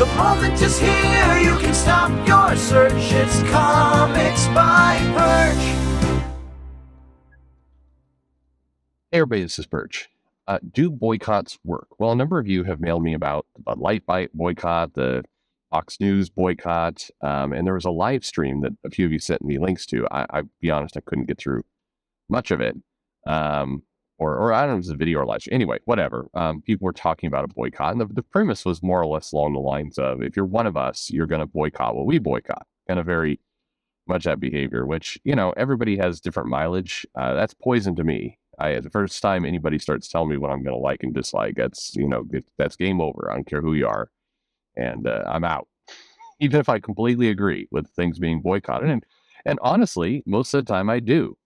The moment is here, you can stop your search. It's Comics by Perch. Hey everybody, this is Perch. Do boycotts work? Well, a number of you have mailed me about the Bud Light boycott, the Fox News boycott, and there was a live stream that a few of you sent me links to. I'll be honest, I couldn't get through much of it. Or I don't know if it was a video or a live stream. Anyway, whatever. People were talking about a boycott, and the premise was more or less along the lines of, if you're one of us, you're going to boycott what we boycott. Kind of very much that behavior, which, everybody has different mileage. That's poison to me. The first time anybody starts telling me what I'm going to like and dislike, that's game over. I don't care who you are. And I'm out. Even if I completely agree with things being boycotted. And honestly, most of the time I do.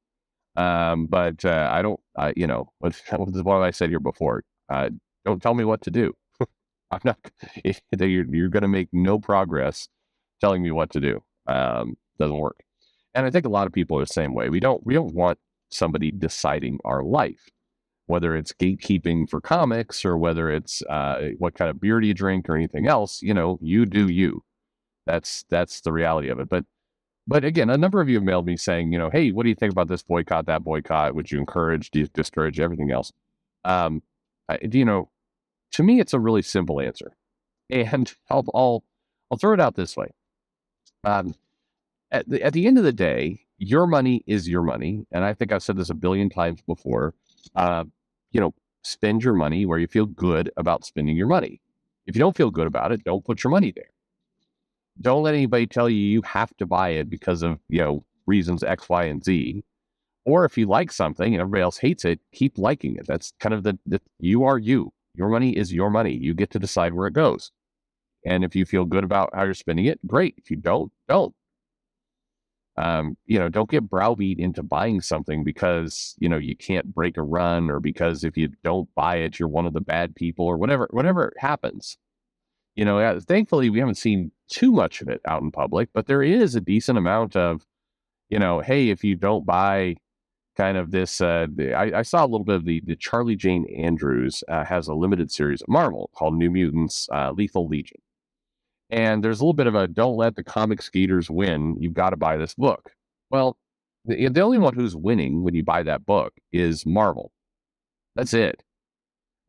But I don't, what I said here before, don't tell me what to do. I'm not, you're going to make no progress telling me what to do. Doesn't work. And I think a lot of people are the same way. We don't want somebody deciding our life, whether it's gatekeeping for comics or whether it's what kind of beer do you drink or anything else. You do you. That's the reality of it. But again, a number of you have mailed me saying, hey, what do you think about this boycott, that boycott? Would you encourage, do you discourage, everything else? To me, it's a really simple answer, and I'll throw it out this way. At the end of the day, your money is your money. And I think I've said this a billion times before. Spend your money where you feel good about spending your money. If you don't feel good about it, don't put your money there. Don't let anybody tell you have to buy it because of, reasons X, Y, and Z. Or if you like something and everybody else hates it, keep liking it. That's kind of you are you. Your money is your money. You get to decide where it goes. And if you feel good about how you're spending it, great. If you don't. Don't get browbeat into buying something because, you can't break a run, or because if you don't buy it, you're one of the bad people, or whatever happens. Thankfully, we haven't seen too much of it out in public, but there is a decent amount of, hey, if you don't buy kind of this, I saw a little bit of the Charlie Jane Andrews has a limited series at Marvel called New Mutants, Lethal Legion. And there's a little bit of a, don't let the comic skaters win. You've got to buy this book. Well, the only one who's winning when you buy that book is Marvel. That's it.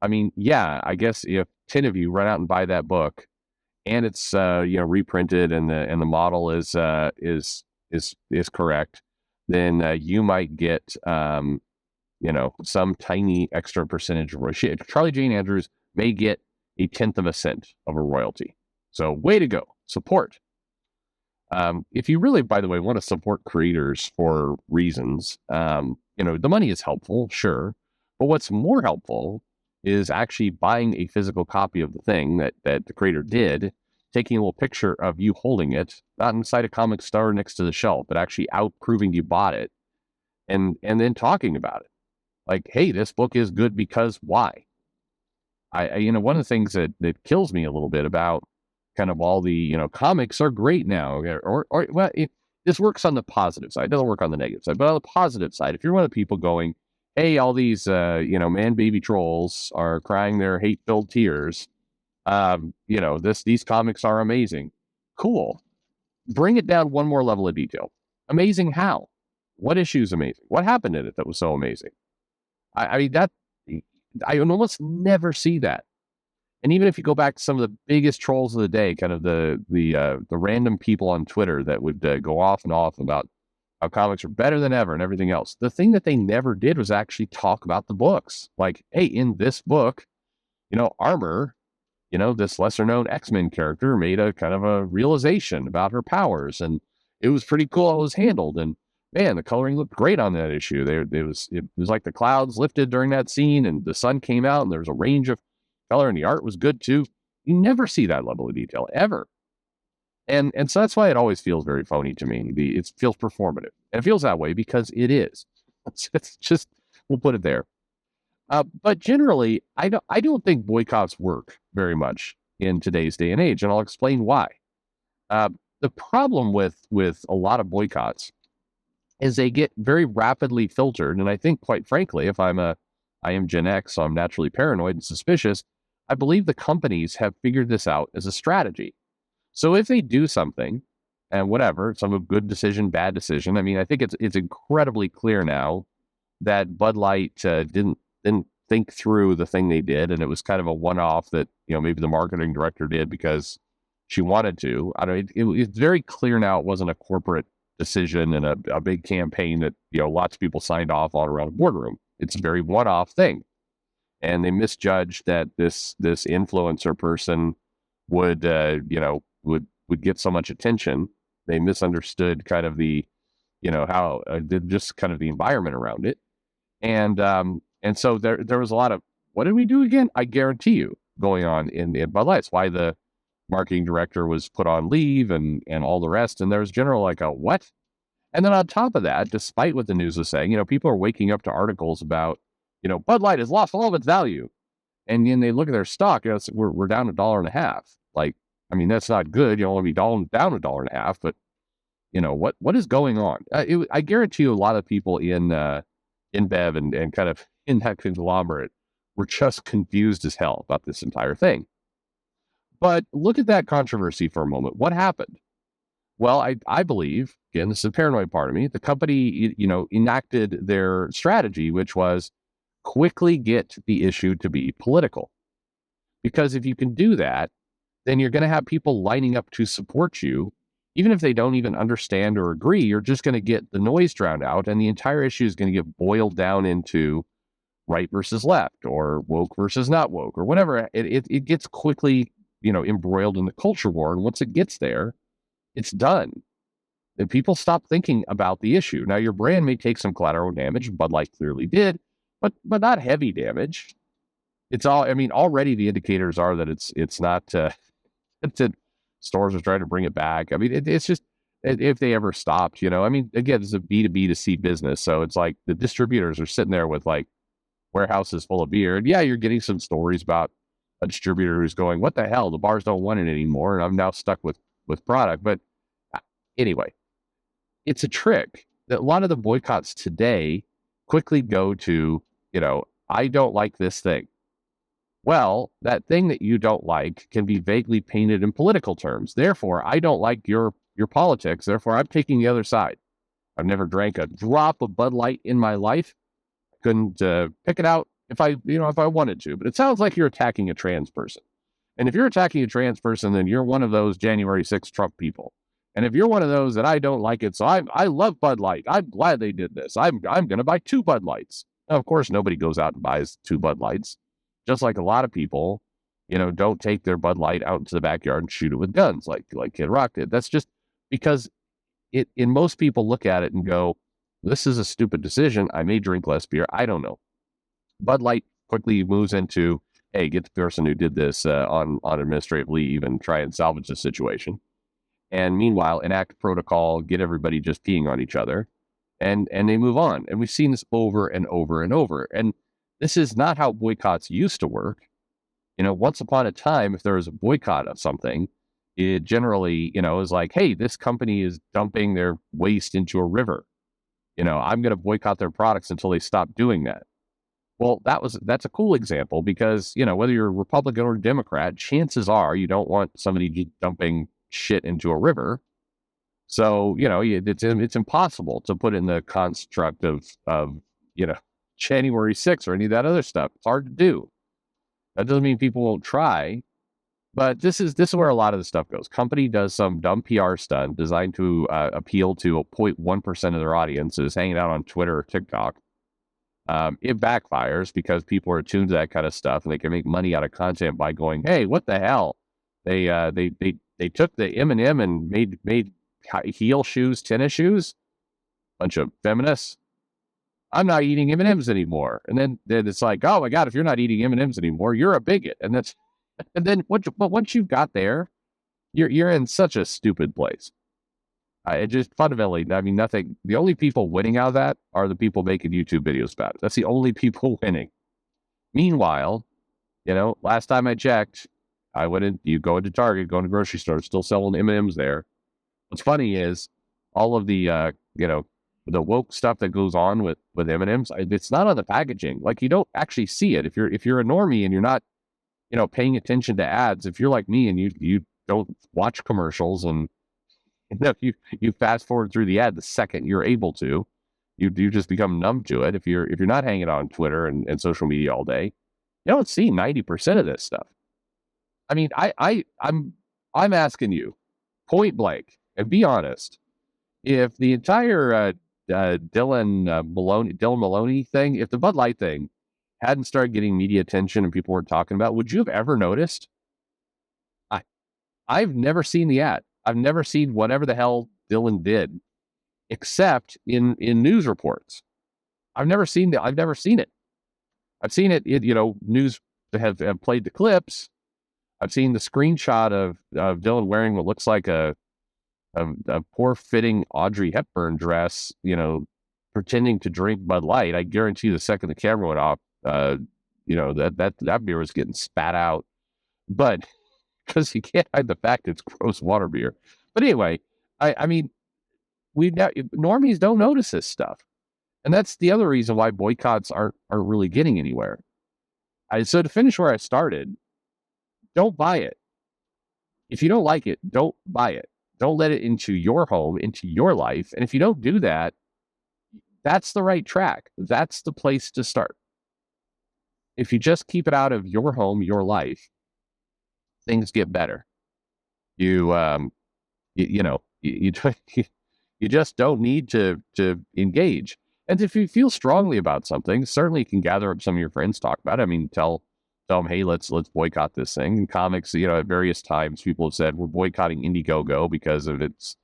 I mean, yeah, I guess if 10 of you run out and buy that book, and it's reprinted, and the model is correct, then you might get some tiny extra percentage of royalty. Charlie Jane Andrews may get 1/10 of a cent of a royalty. So way to go. Support. If you really, by the way, want to support creators for reasons, the money is helpful, sure. But what's more helpful is actually buying a physical copy of the thing that the creator did, taking a little picture of you holding it, not inside a comic store next to the shelf, but actually out proving you bought it, and then talking about it. Like, hey, this book is good because why? One of the things that kills me a little bit about kind of all the, comics are great now, this works on the positive side. It doesn't work on the negative side, but on the positive side, if you're one of the people going, hey, all these, man baby trolls are crying their hate-filled tears, these comics are amazing. Cool. Bring it down one more level of detail. Amazing how? What issue is amazing? What happened in it that was so amazing? I almost never see that. And even if you go back to some of the biggest trolls of the day, kind of the random people on Twitter that would go off and off about how comics are better than ever and everything else, the thing that they never did was actually talk about the books. Like, hey, in this book, Armor, this lesser known X-Men character made a kind of a realization about her powers, and it was pretty cool how it was handled. And man, the coloring looked great on that issue. It was like the clouds lifted during that scene, and the sun came out, and there was a range of color, and the art was good too. You never see that level of detail ever. And so that's why it always feels very phony to me. It feels performative. And it feels that way because it is. It's just, we'll put it there. But generally, I don't think boycotts work very much in today's day and age, and I'll explain why. The problem with a lot of boycotts is they get very rapidly filtered, and I think, quite frankly, I am Gen X, so I'm naturally paranoid and suspicious. I believe the companies have figured this out as a strategy. So if they do something, and whatever, some good decision, bad decision, I mean, I think it's incredibly clear now that Bud Light didn't think through the thing they did, and it was kind of a one-off that maybe the marketing director did because she wanted to. I don't. It's very clear now it wasn't a corporate decision and a big campaign that lots of people signed off on around a boardroom. It's a very one-off thing, and they misjudged that this influencer person would would get so much attention. They misunderstood kind of the how just kind of the environment around it, and so there was a lot of what did we do again? I guarantee you going on in Bud Light. It's why the marketing director was put on leave and all the rest. And there was general like a what? And then on top of that, despite what the news was saying, people are waking up to articles about, Bud Light has lost all of its value. And then they look at their stock, we're down $1.50. Like, I mean, that's not good. You only be down $1.50, but what is going on? I guarantee you a lot of people in Bev and kind of in that conglomerate were just confused as hell about this entire thing. But look at that controversy for a moment. What happened? Well, I believe, again, this is the paranoid part of me, the company, enacted their strategy, which was quickly get the issue to be political. Because if you can do that, then you're going to have people lining up to support you. Even if they don't even understand or agree, you're just going to get the noise drowned out, and the entire issue is going to get boiled down into right versus left, or woke versus not woke, or whatever. It gets quickly embroiled in the culture war. And once it gets there, it's done. And people stop thinking about the issue. Now, your brand may take some collateral damage. Bud Light clearly did, but not heavy damage. It's all, I mean, already the indicators are that it's not, stores are trying to bring it back. I mean, it's just, if they ever stopped, I mean, again, it's a B2B to C business. So it's like the distributors are sitting there with like warehouses full of beer. And yeah, you're getting some stories about a distributor who's going, what the hell? The bars don't want it anymore. And I'm now stuck with product. But anyway, it's a trick that a lot of the boycotts today quickly go to, I don't like this thing. Well, that thing that you don't like can be vaguely painted in political terms. Therefore, I don't like your politics. Therefore, I'm taking the other side. I've never drank a drop of Bud Light in my life. I couldn't pick it out if I wanted to. But it sounds like you're attacking a trans person. And if you're attacking a trans person, then you're one of those January 6th Trump people. And if you're one of those that I don't like it, so I love Bud Light. I'm glad they did this. I'm going to buy 2 Bud Lights. Now, of course, nobody goes out and buys 2 Bud Lights. Just like a lot of people, don't take their Bud Light out into the backyard and shoot it with guns like Kid Rock did. That's just because most people look at it and go, this is a stupid decision. I may drink less beer. I don't know. Bud Light quickly moves into, hey, get the person who did this on administrative leave and try and salvage the situation. And meanwhile, enact protocol, get everybody just peeing on each other, and they move on. And we've seen this over and over and over. And this is not how boycotts used to work. Once upon a time, if there was a boycott of something, it generally, is like, hey, this company is dumping their waste into a river. I'm going to boycott their products until they stop doing that. Well, that's a cool example because, whether you're a Republican or Democrat, chances are you don't want somebody just dumping shit into a river. So, it's impossible to put in the construct of January 6th or any of that other stuff. It's hard to do. That doesn't mean people won't try, but this is where a lot of the stuff goes. Company does some dumb PR stunt designed to appeal to a 0.1% of their audience is hanging out on Twitter or TikTok. It backfires because people are attuned to that kind of stuff and they can make money out of content by going, hey, what the hell? They took the M&M and made heel shoes, tennis shoes. Bunch of feminists. I'm not eating M&Ms anymore. And then it's like, oh my God, if you're not eating M&Ms anymore, you're a bigot. And then once you've got there, you're in such a stupid place. It just fundamentally, I mean, nothing. The only people winning out of that are the people making YouTube videos about it. That's the only people winning. Meanwhile, last time I checked, you go into Target, go into grocery stores, still selling M&Ms there. What's funny is all of the, the woke stuff that goes on with M&Ms, it's not on the packaging. Like you don't actually see it. If you're a normie and you're not paying attention to ads. If you're like me and you don't watch commercials and you fast forward through the ad the second you're able to, you just become numb to it. If you're not hanging on Twitter and social media all day, you don't see 90% of this stuff. I mean, I'm asking you point blank and be honest. If the entire Dylan Maloney thing, if the Bud Light thing hadn't started getting media attention and people weren't talking about, would you have ever noticed? I've never seen the ad. I've never seen whatever the hell Dylan did, except in news reports. I've never seen it. I've seen it. News have played the clips. I've seen the screenshot of Dylan wearing what looks like a poor fitting Audrey Hepburn dress, pretending to drink Bud Light. I guarantee the second the camera went off, that beer was getting spat out. But because you can't hide the fact it's gross water beer. But anyway, I mean, normies don't notice this stuff. And that's the other reason why boycotts aren't really getting anywhere. So to finish where I started, don't buy it. If you don't like it, don't buy it. Don't let it into your home, into your life. And if you don't do that, that's the right track. That's the place to start. If you just keep it out of your home, your life, things get better. You just don't need to engage. And if you feel strongly about something, certainly you can gather up some of your friends, talk about it. I mean, tell them, hey, let's boycott this thing. In comics, at various times, people have said we're boycotting Indiegogo because of its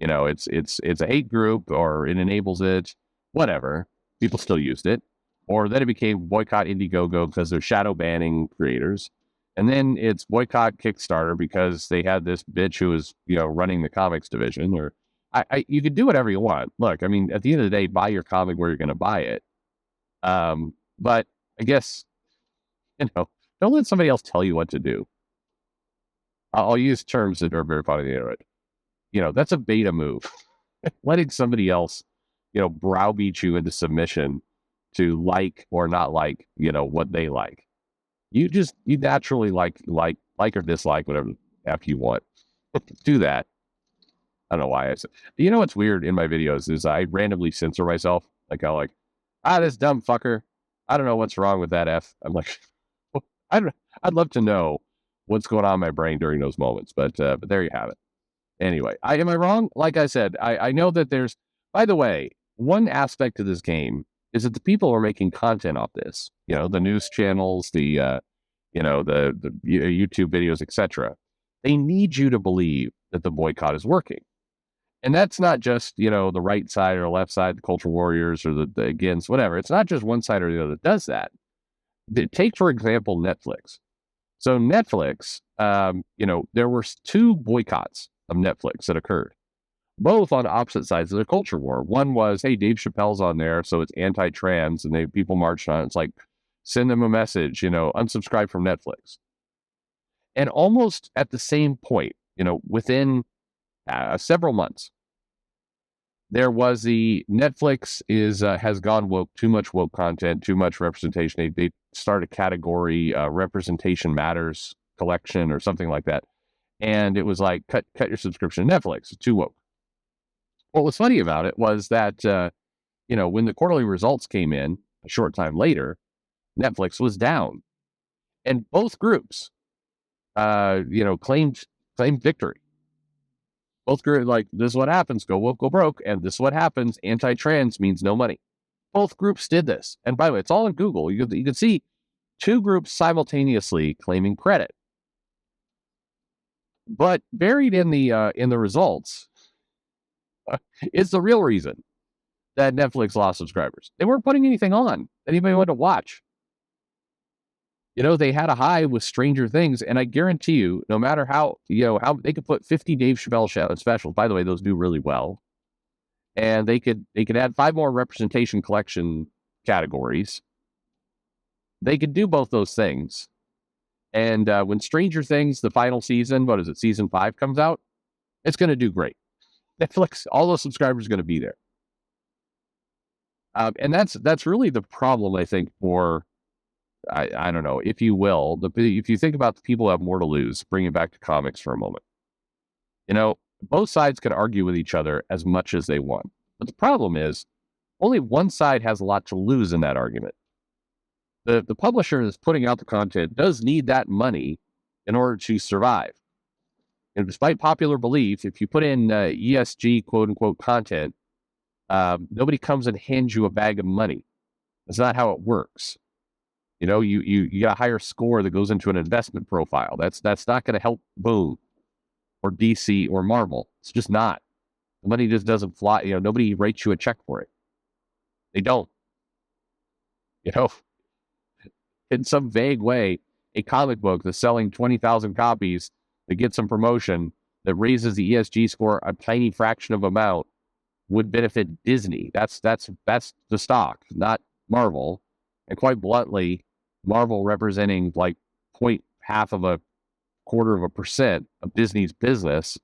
a hate group, or it enables it, whatever. People still used it. Or then it became boycott Indiegogo because they're shadow banning creators. And then it's boycott Kickstarter because they had this bitch who was, running the comics division. Or you could do whatever you want. Look, I mean, at the end of the day, buy your comic where you're going to buy it. But I guess, don't let somebody else tell you what to do. I'll use terms that are very funny on the internet. That's a beta move. Letting somebody else, browbeat you into submission to like or not like, what they like. You naturally like or dislike whatever after you want. Do that. I don't know why I said. What's weird in my videos is I randomly censor myself. Like this dumb fucker. I don't know what's wrong with that F. I'm like, I'd love to know what's going on in my brain during those moments. But there you have it. Anyway, am I wrong? Like I said, I know that there's. By the way, one aspect of this game is that the people who are making content off this, the news channels, the the YouTube videos, etc. They need you to believe that the boycott is working. And that's not just, the right side or the left side, the culture warriors or the against, whatever. It's not just one side or the other that does that. Take, for example, Netflix. So Netflix, there were 2 boycotts of Netflix that occurred, both on opposite sides of the culture war. One was, hey, Dave Chappelle's on there, so it's anti-trans, and people marched on it. It's like, send them a message, unsubscribe from Netflix. And almost at the same point, within several months, there was the Netflix has gone woke, too much woke content, too much representation. They started a category, Representation Matters collection or something like that. And it was like, cut your subscription to Netflix. It's too woke. What was funny about it was that, when the quarterly results came in a short time later, Netflix was down. And both groups, claimed victory. Both groups, like, this is what happens, go woke, go broke, and this is what happens, anti-trans means no money. Both groups did this. And by the way, it's all in Google. You can see 2 groups simultaneously claiming credit. But buried in the results is the real reason that Netflix lost subscribers. They weren't putting anything on that anybody wanted to watch. They had a high with Stranger Things, and I guarantee you, no matter how they could put 50 Dave Chappelle specials. By the way, those do really well, and they could add 5 more representation collection categories. They could do both those things, and when Stranger Things, the final season, what is it, season 5 comes out, it's going to do great. Netflix, all those subscribers are going to be there, and that's really the problem, I think, for I don't know, if you will, if you think about the people who have more to lose, bring it back to comics for a moment. Both sides can argue with each other as much as they want. But the problem is, only one side has a lot to lose in that argument. The publisher that's putting out the content does need that money in order to survive. And despite popular belief, if you put in ESG quote unquote content, nobody comes and hands you a bag of money. That's not how it works. You got a higher score that goes into an investment profile. That's not going to help Boom or DC or Marvel. It's just not. The money just doesn't fly. Nobody writes you a check for it. They don't. In some vague way, a comic book that's selling 20,000 copies that gets some promotion that raises the ESG score a tiny fraction of amount would benefit Disney. That's the stock, not Marvel. And quite bluntly, Marvel representing like 0.5% of Disney's business,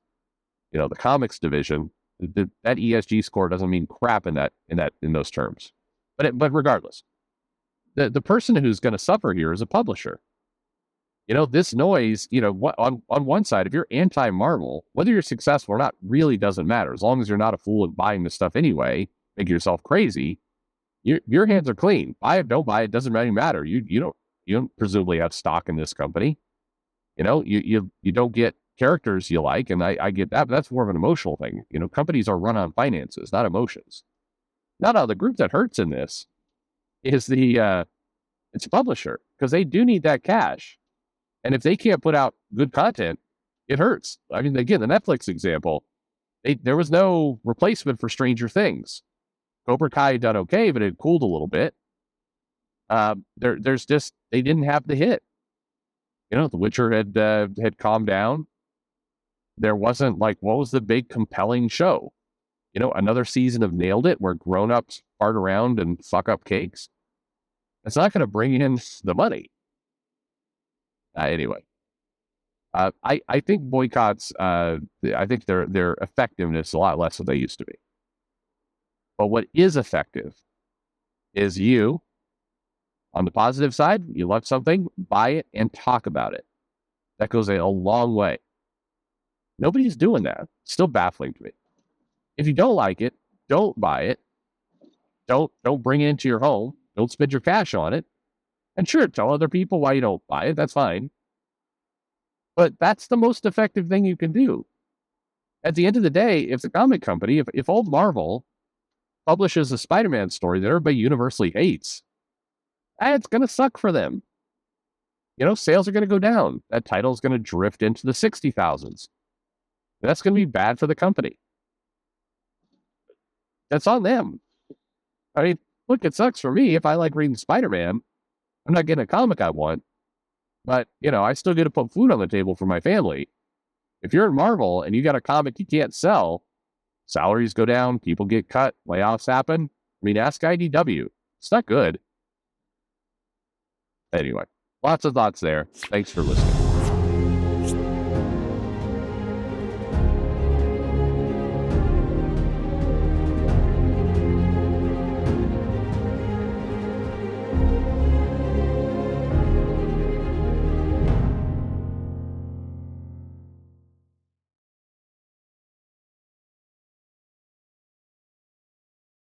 the comics division, that ESG score doesn't mean crap in those terms. But regardless, the person who's going to suffer here is a publisher. This noise, on one side, if you're anti-Marvel, whether you're successful or not really doesn't matter. As long as you're not a fool and buying this stuff anyway, make yourself crazy, your hands are clean. Buy it, don't buy it, doesn't really matter. You don't presumably have stock in this company. You don't get characters you like, and I get that, but that's more of an emotional thing. Companies are run on finances, not emotions. No, the group that hurts in this is it's a publisher, because they do need that cash. And if they can't put out good content, it hurts. I mean, again, the Netflix example, there was no replacement for Stranger Things. Cobra Kai had done okay, but it cooled a little bit. There's just, they didn't have the hit. The Witcher had calmed down. There wasn't what was the big compelling show? Another season of Nailed It where grown-ups fart around and fuck up cakes. It's not going to bring in the money. Anyway, I think boycotts, I think their effectiveness is a lot less than they used to be. But what is effective is you, on the positive side, you love something, buy it and talk about it. That goes a long way. Nobody's doing that. It's still baffling to me. If you don't like it, don't buy it. Don't bring it into your home. Don't spend your cash on it. And sure, tell other people why you don't buy it. That's fine. But that's the most effective thing you can do. At the end of the day, if the comic company, if old Marvel publishes a Spider-Man story that everybody universally hates, it's going to suck for them. Sales are going to go down. That title is going to drift into the 60,000s. That's going to be bad for the company. That's on them. I mean, look, it sucks for me. If I like reading Spider-Man, I'm not getting a comic I want, but, I still get to put food on the table for my family. If you're in Marvel and you got a comic you can't sell, salaries go down, people get cut, layoffs happen. I mean, ask IDW. It's not good. Anyway, lots of thoughts there. Thanks for listening.